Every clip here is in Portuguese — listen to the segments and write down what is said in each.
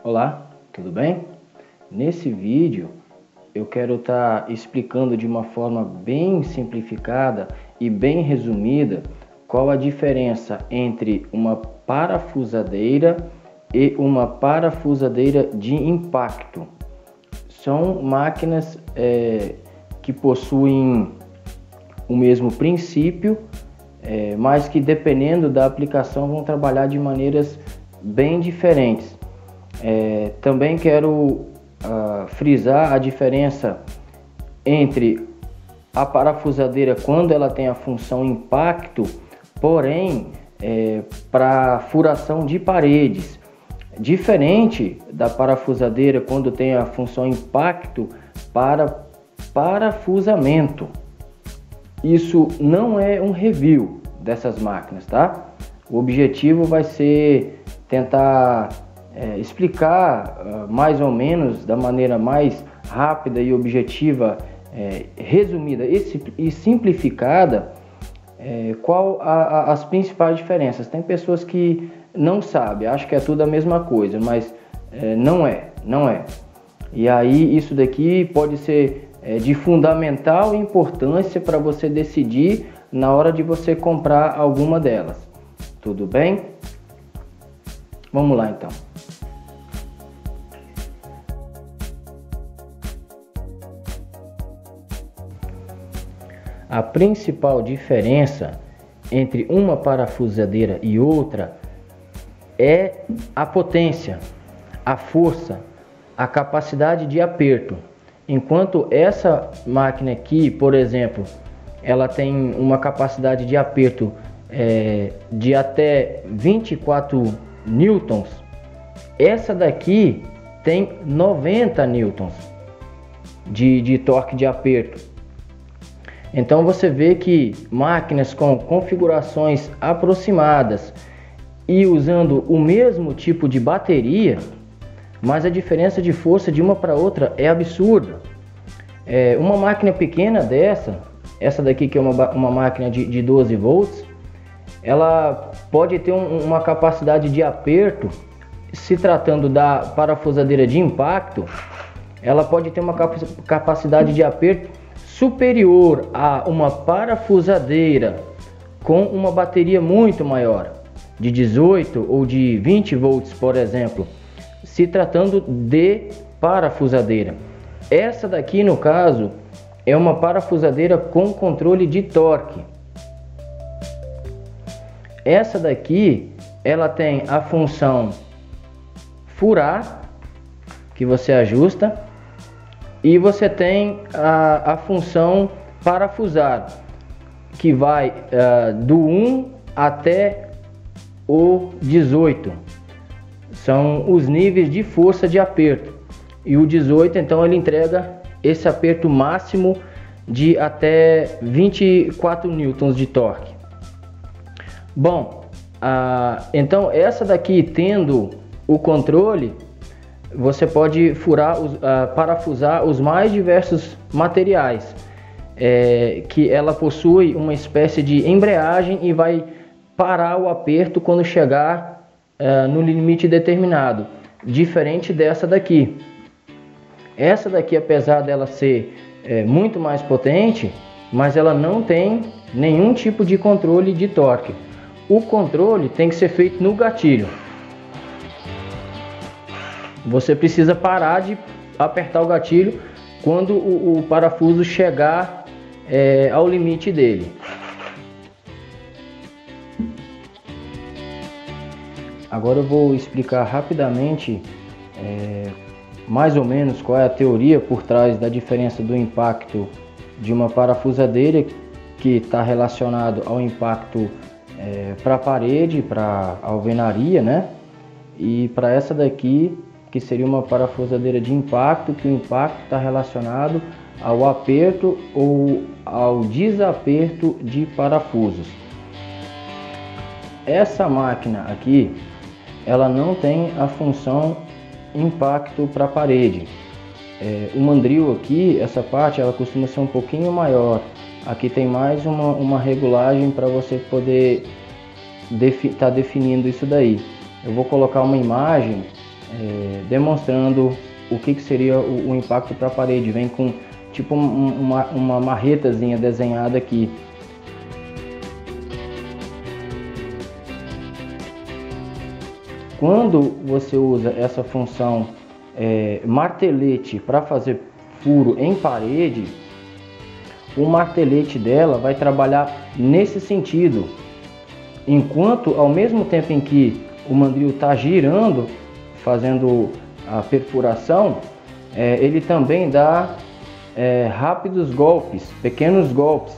Olá, tudo bem? Nesse vídeo eu quero estar explicando de uma forma bem simplificada e bem resumida qual a diferença entre uma parafusadeira e uma parafusadeira de impacto. São máquinas que possuem o mesmo princípio, mas que dependendo da aplicação vão trabalhar de maneiras bem diferentes. Também quero frisar a diferença entre a parafusadeira quando ela tem a função impacto, porém para furação de paredes, diferente da parafusadeira quando tem a função impacto para parafusamento. Isso não é um review dessas máquinas, tá? O objetivo vai ser tentar explicar mais ou menos da maneira mais rápida e objetiva, resumida e simplificada, qual as principais diferenças. Tem pessoas que não sabem, acham que é tudo a mesma coisa, mas não é. E aí isso daqui pode ser de fundamental importância para você decidir na hora de você comprar alguma delas. Tudo bem? Vamos lá então. A principal diferença entre uma parafusadeira e outra é a potência, a força, a capacidade de aperto. Enquanto essa máquina aqui, por exemplo, ela tem uma capacidade de aperto de até 24 newtons, essa daqui tem 90 newtons de torque de aperto. Então você vê que máquinas com configurações aproximadas e usando o mesmo tipo de bateria, mas a diferença de força de uma para outra é absurda. Uma máquina pequena essa daqui que é uma máquina de 12 volts, ela pode ter uma capacidade de aperto, se tratando da parafusadeira de impacto, ela pode ter uma capacidade de aperto superior a uma parafusadeira com uma bateria muito maior, de 18 ou de 20 volts, por exemplo, se tratando de parafusadeira. Essa daqui, no caso, é uma parafusadeira com controle de torque. Essa daqui, ela tem a função furar, que você ajusta, e você tem a função parafusar, que vai do 1 até o 18. São os níveis de força de aperto. E o 18, então, ele entrega esse aperto máximo de até 24 newtons de torque. Bom, então essa daqui, tendo o controle, você pode parafusar os mais diversos materiais, que ela possui uma espécie de embreagem e vai parar o aperto quando chegar no limite determinado, diferente dessa daqui. Essa daqui, apesar dela ser muito mais potente, mas ela não tem nenhum tipo de controle de torque. O controle tem que ser feito no gatilho. Você precisa parar de apertar o gatilho quando o parafuso chegar ao limite dele. Agora eu vou explicar rapidamente mais ou menos qual é a teoria por trás da diferença do impacto de uma parafusadeira, que está relacionado ao impacto para a parede, para a alvenaria, né? E para essa daqui, que seria uma parafusadeira de impacto, que o impacto está relacionado ao aperto ou ao desaperto de parafusos. Essa máquina aqui, ela não tem a função impacto para a parede. O mandril aqui, essa parte, ela costuma ser um pouquinho maior. Aqui tem mais uma regulagem para você poder estar definindo isso daí. Eu vou colocar uma imagem demonstrando o que seria o impacto para a parede. Vem com tipo uma marretazinha desenhada aqui. Quando você usa essa função martelete para fazer furo em parede, o martelete dela vai trabalhar nesse sentido, enquanto ao mesmo tempo em que o mandril está girando, fazendo a perfuração, ele também dá rápidos golpes, pequenos golpes,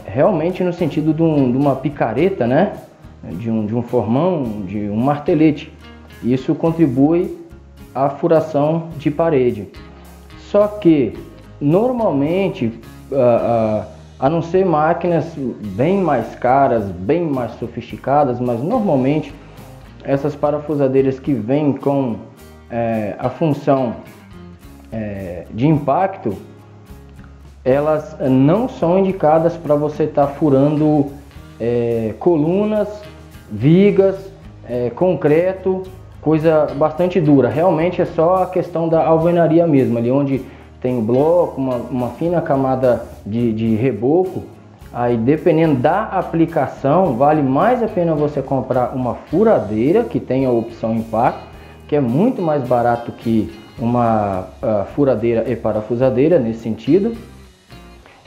realmente no sentido de uma picareta, né? De um formão, de um martelete. Isso contribui à furação de parede. Só que normalmente, a não ser máquinas bem mais caras, bem mais sofisticadas, mas normalmente essas parafusadeiras que vêm com a função de impacto, elas não são indicadas para você estar furando colunas, vigas, concreto, coisa bastante dura. Realmente é só a questão da alvenaria mesmo, ali onde tem o bloco, uma fina camada de reboco. Aí, dependendo da aplicação, vale mais a pena você comprar uma furadeira que tem a opção impacto, que é muito mais barato que uma furadeira e parafusadeira nesse sentido.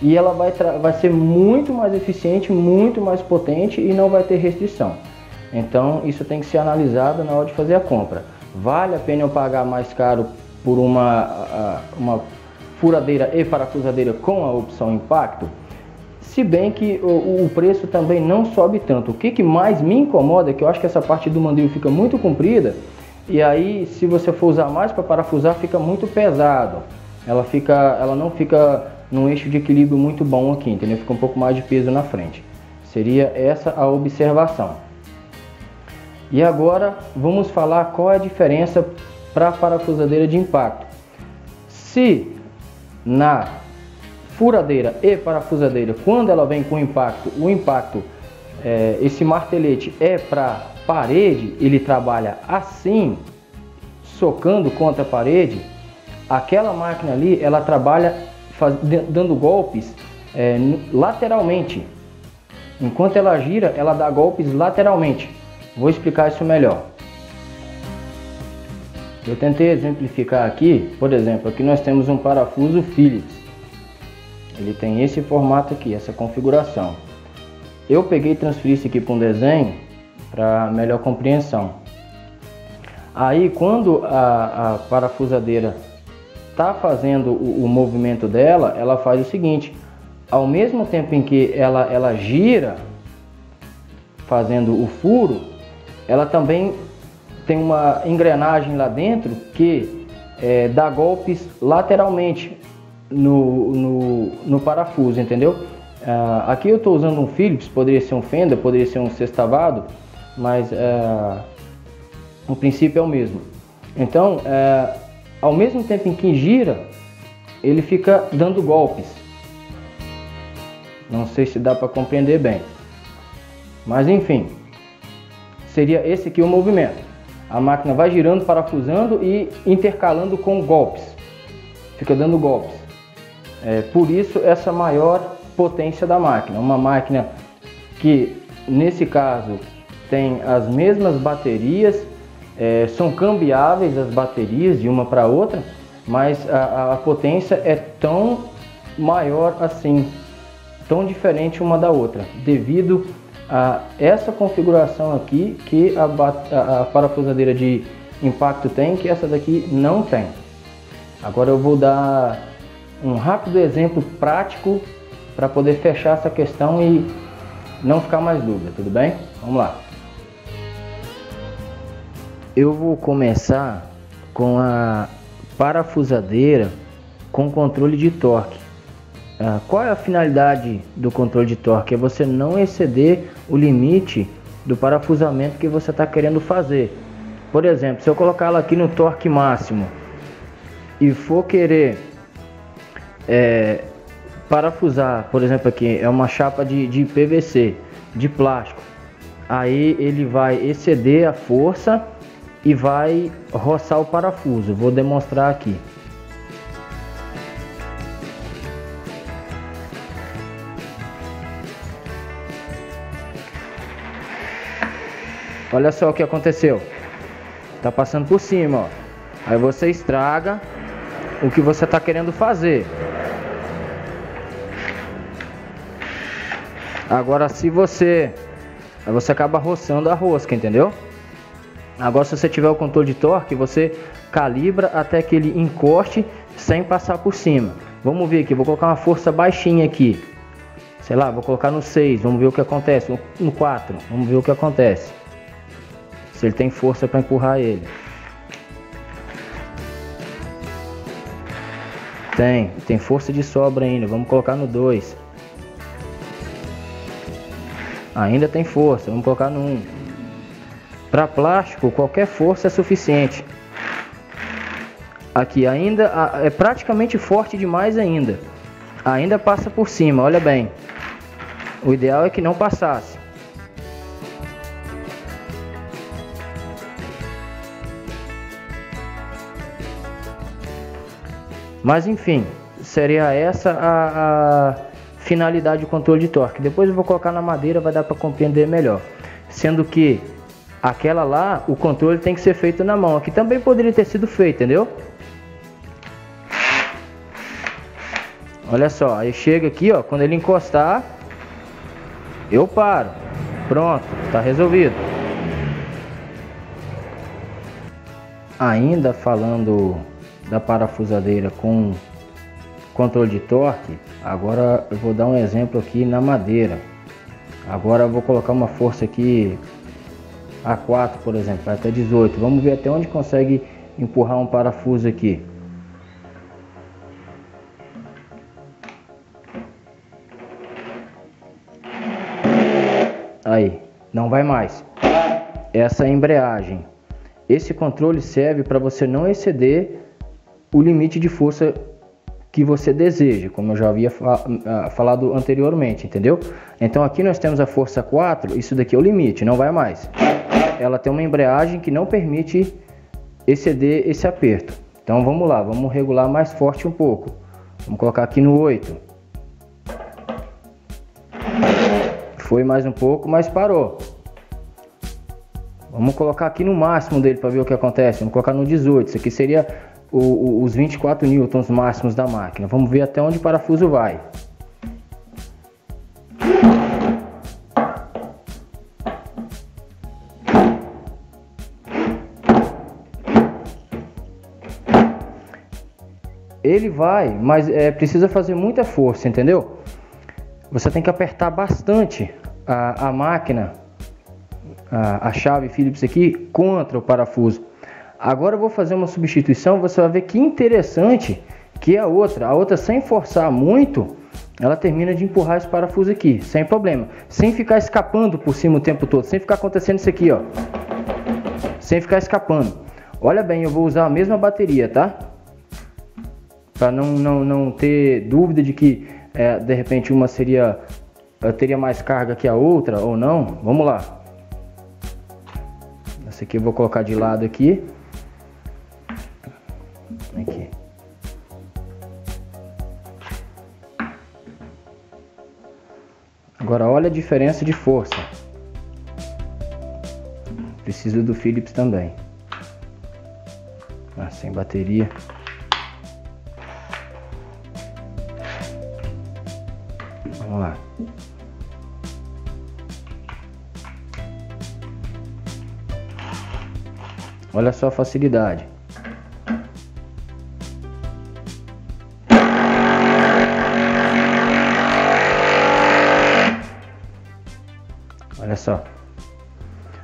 E ela vai ser muito mais eficiente, muito mais potente e não vai ter restrição. Então isso tem que ser analisado na hora de fazer a compra. Vale a pena eu pagar mais caro por uma furadeira e parafusadeira com a opção impacto? Se bem que o preço também não sobe tanto. O que mais me incomoda é que eu acho que essa parte do mandril fica muito comprida, e aí se você for usar mais para parafusar fica muito pesado. Ela não fica num eixo de equilíbrio muito bom aqui, entendeu? Fica um pouco mais de peso na frente. Seria essa a observação. E agora vamos falar qual é a diferença para a parafusadeira de impacto. Se na furadeira e parafusadeira, quando ela vem com impacto, o impacto, esse martelete é para parede, ele trabalha assim, socando contra a parede. Aquela máquina ali, ela trabalha dando golpes lateralmente. Enquanto ela gira, ela dá golpes lateralmente. Vou explicar isso melhor. Eu tentei exemplificar aqui, por exemplo, aqui nós temos um parafuso Phillips. Ele tem esse formato aqui, essa configuração. Eu peguei e transferi isso aqui para um desenho para melhor compreensão. Aí quando a parafusadeira está fazendo o movimento dela, ela faz o seguinte: ao mesmo tempo em que ela gira fazendo o furo, ela também tem uma engrenagem lá dentro que dá golpes lateralmente no parafuso, entendeu? Aqui eu estou usando um Phillips, poderia ser um Fender, poderia ser um sextavado, mas o princípio é o mesmo. Então, ao mesmo tempo em que gira, ele fica dando golpes. Não sei se dá para compreender bem, mas enfim, seria esse aqui o movimento. A máquina vai girando, parafusando e intercalando com golpes, fica dando golpes. Por isso essa maior potência da máquina. Uma máquina que nesse caso tem as mesmas baterias, são cambiáveis as baterias de uma para outra, mas a potência é tão maior assim, tão diferente uma da outra, devido a essa configuração aqui que a parafusadeira de impacto tem, que essa daqui não tem. Agora eu vou dar um rápido exemplo prático para poder fechar essa questão e não ficar mais dúvida, tudo bem? Vamos lá. Eu vou começar com a parafusadeira com controle de torque. Qual é a finalidade do controle de torque? É você não exceder o limite do parafusamento que você está querendo fazer. Por exemplo, se eu colocar ela aqui no torque máximo e for querer parafusar, por exemplo, aqui é uma chapa de PVC, de plástico, aí ele vai exceder a força e vai roçar o parafuso. Vou demonstrar aqui. Olha só o que aconteceu. Tá passando por cima, ó. Aí você estraga o que você tá querendo fazer. Agora se você acaba roçando a rosca, entendeu? Agora se você tiver o controle de torque, você calibra até que ele encoste sem passar por cima. Vamos ver aqui, vou colocar uma força baixinha aqui. Sei lá, vou colocar no 6, vamos ver o que acontece. No 4, vamos ver o que acontece. Se ele tem força para empurrar ele. Tem força de sobra ainda. Vamos colocar no 2. Ainda tem força, vamos colocar no 1. Para plástico, qualquer força é suficiente. Aqui ainda é praticamente forte demais ainda. Ainda passa por cima, olha bem. O ideal é que não passasse. Mas enfim, seria essa a finalidade do controle de torque. Depois eu vou colocar na madeira, vai dar para compreender melhor. Sendo que aquela lá, o controle tem que ser feito na mão. Aqui também poderia ter sido feito, entendeu? Olha só, aí chega aqui, ó, quando ele encostar, eu paro. Pronto, tá resolvido. Ainda falando da parafusadeira com controle de torque, agora eu vou dar um exemplo aqui na madeira. Agora eu vou colocar uma força aqui a 4, por exemplo, até 18. Vamos ver até onde consegue empurrar um parafuso aqui. Aí, não vai mais. Essa é a embreagem. Esse controle serve para você não exceder o limite de força que você deseja, como eu já havia falado anteriormente, entendeu? Então aqui nós temos a força 4, isso daqui é o limite, não vai mais. Ela tem uma embreagem que não permite exceder esse aperto. Então vamos lá, vamos regular mais forte um pouco. Vamos colocar aqui no 8. Foi mais um pouco, mas parou. Vamos colocar aqui no máximo dele para ver o que acontece. Vamos colocar no 18. Isso aqui seria os 24 newtons máximos da máquina. Vamos ver até onde o parafuso vai. Ele vai, mas precisa fazer muita força, entendeu? Você tem que apertar bastante a máquina, a chave Phillips aqui, contra o parafuso. Agora eu vou fazer uma substituição, você vai ver que interessante que a outra sem forçar muito, ela termina de empurrar esse parafuso aqui, sem problema. Sem ficar escapando por cima o tempo todo, sem ficar acontecendo isso aqui, ó. Sem ficar escapando. Olha bem, eu vou usar a mesma bateria, tá? Para não ter dúvida de que de repente uma teria mais carga que a outra ou não. Vamos lá. Essa aqui eu vou colocar de lado aqui. Aqui. Agora olha a diferença de força. Preciso do Phillips também. Sem bateria. Vamos lá. Olha só a facilidade. Olha só.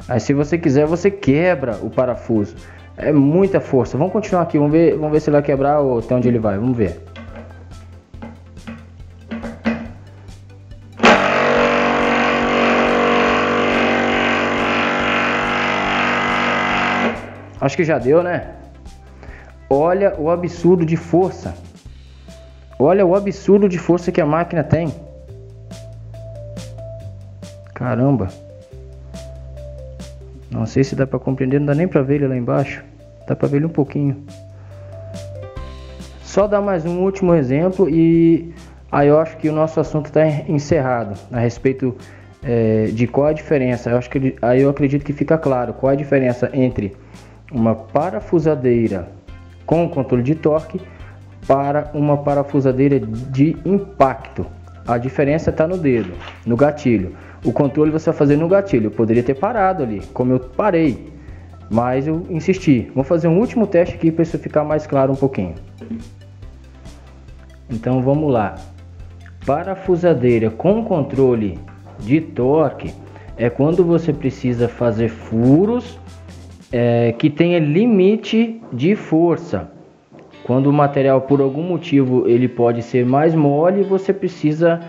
Aí se você quiser, você quebra o parafuso. É muita força. Vamos continuar aqui, vamos ver se ele vai quebrar ou até onde ele vai. Vamos ver. Acho que já deu, né? Olha o absurdo de força. Olha o absurdo de força que a máquina tem. Caramba. Não sei se dá para compreender, não dá nem para ver ele lá embaixo. Dá para ver ele um pouquinho. Só dar mais um último exemplo e aí eu acho que o nosso assunto está encerrado a respeito de qual a diferença. Aí eu acredito que fica claro qual a diferença entre uma parafusadeira com controle de torque para uma parafusadeira de impacto. A diferença está no dedo, no gatilho. O controle você vai fazer no gatilho. Eu poderia ter parado ali, como eu parei, mas eu insisti. Vou fazer um último teste aqui para isso ficar mais claro um pouquinho. Então vamos lá. Parafusadeira com controle de torque é quando você precisa fazer furos que tenha limite de força. Quando o material por algum motivo ele pode ser mais mole, você precisa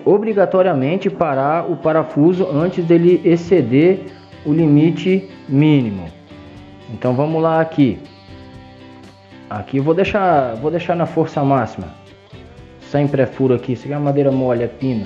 obrigatoriamente parar o parafuso antes dele exceder o limite mínimo. Então vamos lá aqui. Aqui eu vou deixar na força máxima, sem pré-furo aqui. Isso aqui é uma madeira mole, é pino.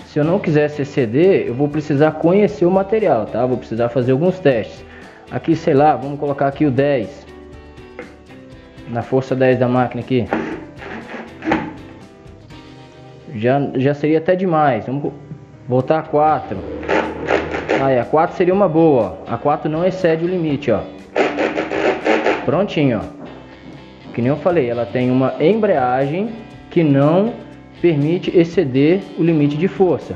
Se eu não quisesse exceder, eu vou precisar conhecer o material, tá? Vou precisar fazer alguns testes. Aqui, sei lá, vamos colocar aqui o 10. Na força 10 da máquina aqui. Já seria até demais. Vamos voltar a 4. Aí, a 4 seria uma boa, ó. A 4 não excede o limite, ó. Prontinho, ó. Que nem eu falei, ela tem uma embreagem que não permite exceder o limite de força.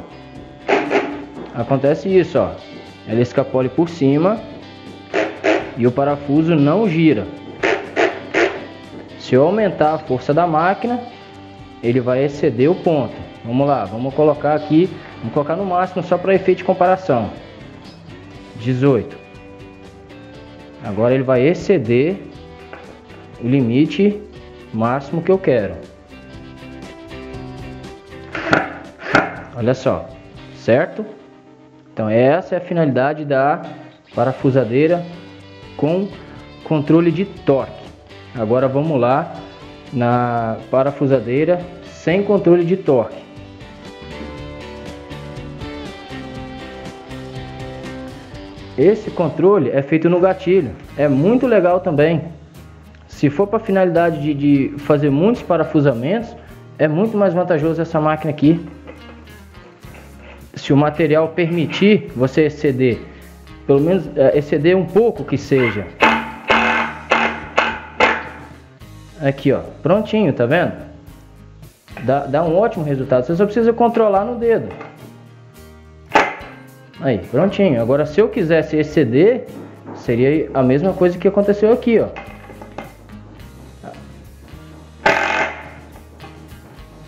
Acontece isso, ó. Ela escapole por cima e o parafuso não gira. Se eu aumentar a força da máquina, ele vai exceder o ponto. Vamos lá, vamos colocar aqui, vamos colocar no máximo só para efeito de comparação. 18. Agora ele vai exceder o limite máximo que eu quero. Olha só, certo? Então essa é a finalidade da parafusadeira com controle de torque. Agora vamos lá na parafusadeira sem controle de torque. Esse controle é feito no gatilho, é muito legal também. Se for para finalidade de fazer muitos parafusamentos, é muito mais vantajoso essa máquina aqui. Se o material permitir você exceder, pelo menos exceder um pouco que seja. Aqui, ó, prontinho, tá vendo? Dá um ótimo resultado. Você só precisa controlar no dedo. Aí, prontinho. Agora, se eu quisesse exceder, seria a mesma coisa que aconteceu aqui, ó.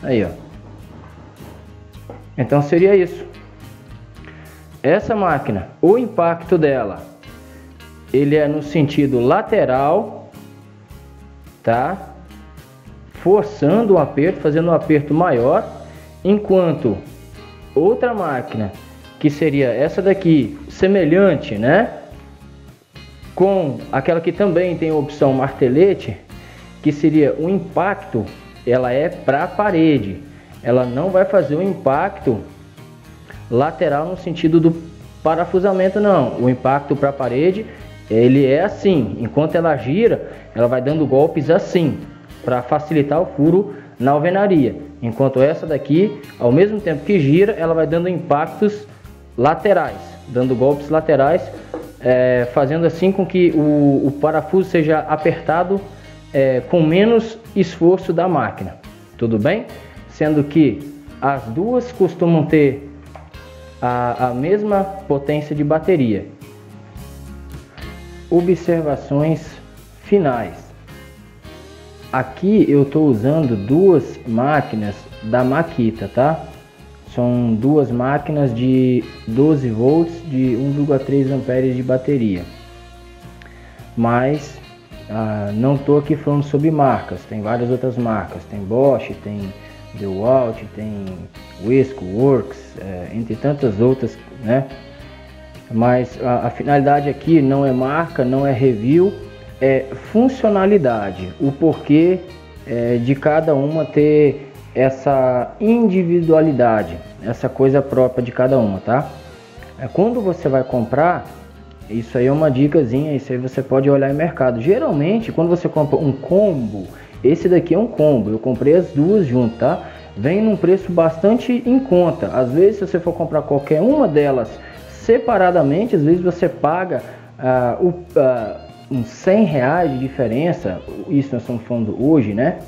Aí, ó. Então seria isso. Essa máquina, o impacto dela, ele é no sentido lateral, tá? Forçando o aperto, fazendo um aperto maior, enquanto outra máquina, que seria essa daqui, semelhante, né? Com aquela que também tem a opção martelete, que seria o impacto, ela é para a parede. Ela não vai fazer o impacto lateral no sentido do parafusamento, não. O impacto para a parede, ele é assim. Enquanto ela gira, ela vai dando golpes assim, para facilitar o furo na alvenaria. Enquanto essa daqui, ao mesmo tempo que gira, ela vai dando impactos laterais, dando golpes laterais, fazendo assim com que o parafuso seja apertado com menos esforço da máquina. Tudo bem? Sendo que as duas costumam ter a mesma potência de bateria. Observações finais. Aqui eu estou usando duas máquinas da Makita, tá? São duas máquinas de 12 volts de 1,3 amperes de bateria. Mas não estou aqui falando sobre marcas, tem várias outras marcas. Tem Bosch, tem DeWalt, tem Wesco, Works, entre tantas outras, né? Mas a finalidade aqui não é marca, não é review, funcionalidade, o porquê de cada uma ter essa individualidade, essa coisa própria de cada uma, tá? Quando você vai comprar, isso aí é uma dicasinha, isso aí você pode olhar em mercado. Geralmente, quando você compra um combo, esse daqui é um combo, eu comprei as duas juntas, tá? Vem num preço bastante em conta. Às vezes, se você for comprar qualquer uma delas separadamente, às vezes você paga uns 100 reais de diferença. Isso nós estamos falando hoje, né?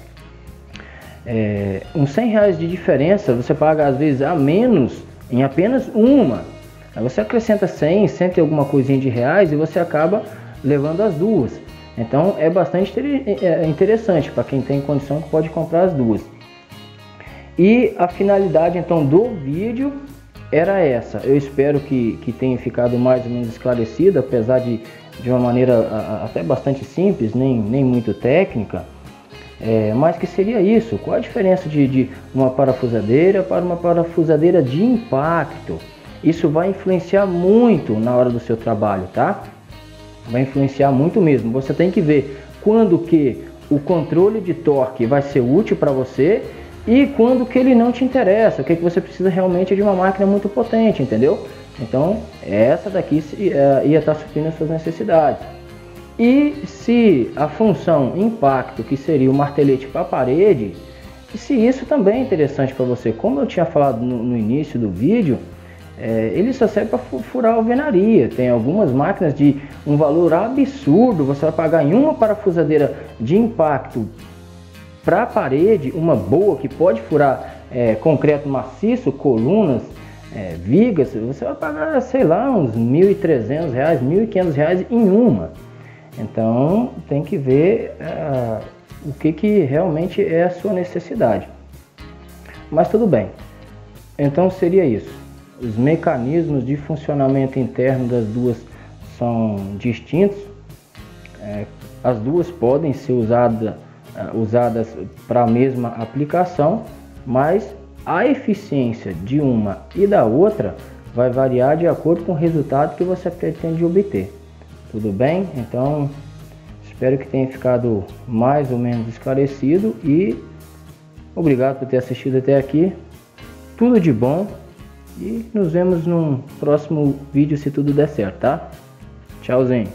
Uns 100 reais de diferença, você paga às vezes a menos em apenas uma. Aí você acrescenta 100 e alguma coisinha de reais e você acaba levando as duas. Então é bastante interessante para quem tem condição que pode comprar as duas. E a finalidade então do vídeo era essa. Eu espero que tenha ficado mais ou menos esclarecido, apesar de uma maneira até bastante simples, nem muito técnica. Mas que seria isso? Qual a diferença de uma parafusadeira para uma parafusadeira de impacto? Isso vai influenciar muito na hora do seu trabalho, tá? Vai influenciar muito mesmo. Você tem que ver quando que o controle de torque vai ser útil para você e quando que ele não te interessa, o que você precisa realmente de uma máquina muito potente, entendeu? Então, essa daqui ia estar suprindo as suas necessidades. E se a função impacto, que seria o martelete para a parede, se isso também é interessante para você, como eu tinha falado no início do vídeo, ele só serve para furar alvenaria. Tem algumas máquinas de um valor absurdo, você vai pagar em uma parafusadeira de impacto para a parede, uma boa que pode furar concreto maciço, colunas, vigas, você vai pagar, sei lá, uns R$ 1.300, R$ 1.500 em uma. Então tem que ver o que realmente é a sua necessidade. Mas tudo bem. Então seria isso. Os mecanismos de funcionamento interno das duas são distintos. As duas podem ser usadas para a mesma aplicação, mas a eficiência de uma e da outra vai variar de acordo com o resultado que você pretende obter. Tudo bem? Então, espero que tenha ficado mais ou menos esclarecido e obrigado por ter assistido até aqui. Tudo de bom e nos vemos no próximo vídeo se tudo der certo, tá? Tchauzinho!